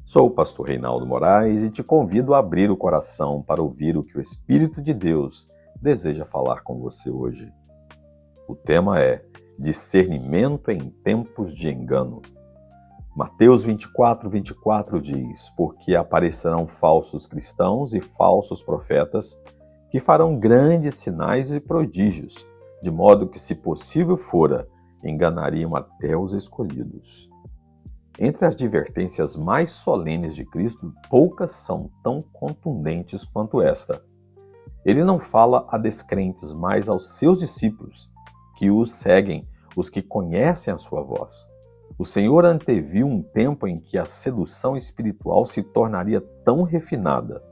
Sou o pastor Reinaldo Moraes e te convido a abrir o coração para ouvir o que o Espírito de Deus deseja falar com você hoje. O tema é discernimento em tempos de engano. Mateus 24:24 diz: porque aparecerão falsos cristãos e falsos profetas que farão grandes sinais e prodígios, de modo que, se possível fora, enganariam até os escolhidos. Entre as advertências mais solenes de Cristo, poucas são tão contundentes quanto esta. Ele não fala a descrentes, mas aos seus discípulos, que os seguem, os que conhecem a sua voz. O Senhor anteviu um tempo em que a sedução espiritual se tornaria tão refinada,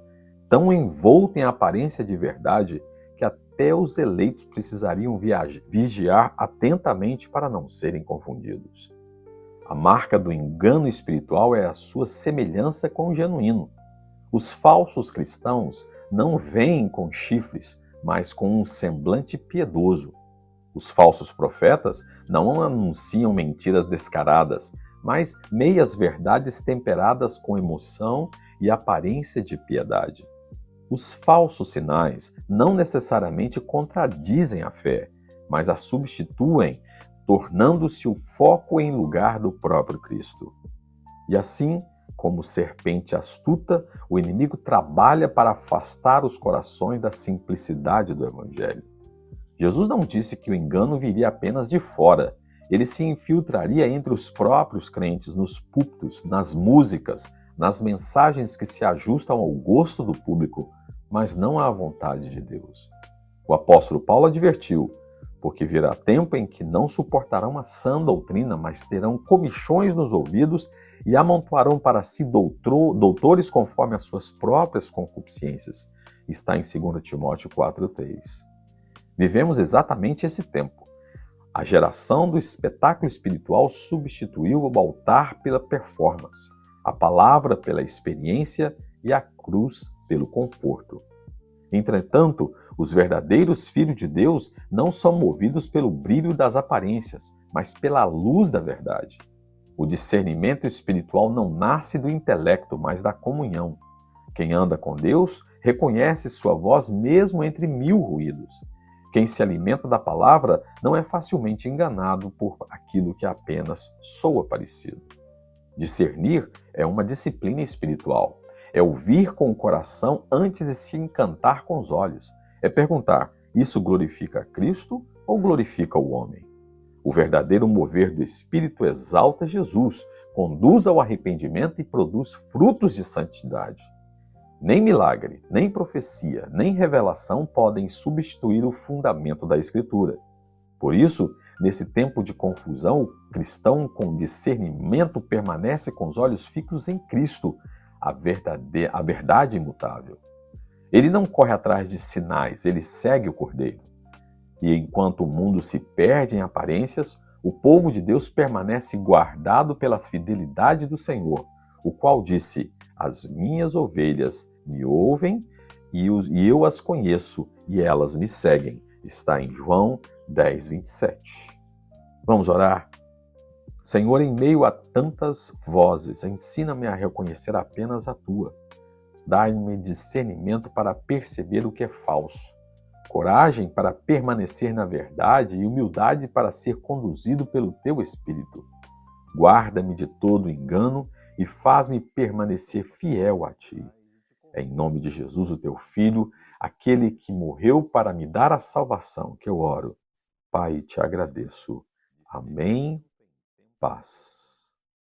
tão envolta em aparência de verdade, que até os eleitos precisariam vigiar atentamente para não serem confundidos. A marca do engano espiritual é a sua semelhança com o genuíno. Os falsos cristãos não vêm com chifres, mas com um semblante piedoso. Os falsos profetas não anunciam mentiras descaradas, mas meias-verdades temperadas com emoção e aparência de piedade. Os falsos sinais não necessariamente contradizem a fé, mas a substituem, tornando-se o foco em lugar do próprio Cristo. E assim, como serpente astuta, o inimigo trabalha para afastar os corações da simplicidade do Evangelho. Jesus não disse que o engano viria apenas de fora. Ele se infiltraria entre os próprios crentes, nos púlpitos, nas músicas, nas mensagens que se ajustam ao gosto do público, mas não à vontade de Deus. O apóstolo Paulo advertiu: porque virá tempo em que não suportarão a sã doutrina, mas terão comichões nos ouvidos e amontoarão para si doutores conforme as suas próprias concupiscências. Está em 2 Timóteo 4:3. Vivemos exatamente esse tempo. A geração do espetáculo espiritual substituiu o altar pela performance, a palavra pela experiência e a cruz pelo conforto. Entretanto, os verdadeiros filhos de Deus não são movidos pelo brilho das aparências, mas pela luz da verdade. O discernimento espiritual não nasce do intelecto, mas da comunhão. Quem anda com Deus reconhece sua voz mesmo entre mil ruídos. Quem se alimenta da palavra não é facilmente enganado por aquilo que apenas soa parecido. Discernir é uma disciplina espiritual. É ouvir com o coração antes de se encantar com os olhos. É perguntar: isso glorifica a Cristo ou glorifica o homem? O verdadeiro mover do Espírito exalta Jesus, conduz ao arrependimento e produz frutos de santidade. Nem milagre, nem profecia, nem revelação podem substituir o fundamento da Escritura. Por isso, nesse tempo de confusão, o cristão com discernimento permanece com os olhos fixos em Cristo, a verdade imutável. Ele não corre atrás de sinais, ele segue o Cordeiro. E enquanto o mundo se perde em aparências, o povo de Deus permanece guardado pela fidelidade do Senhor, o qual disse: as minhas ovelhas me ouvem e eu as conheço e elas me seguem. Está em João 10:27. Vamos orar? Senhor, em meio a tantas vozes, ensina-me a reconhecer apenas a Tua. Dai-me discernimento para perceber o que é falso, coragem para permanecer na verdade e humildade para ser conduzido pelo Teu Espírito. Guarda-me de todo engano e faz-me permanecer fiel a Ti. É em nome de Jesus, o Teu Filho, aquele que morreu para me dar a salvação, que eu oro. Pai, te agradeço. Amém. Paz.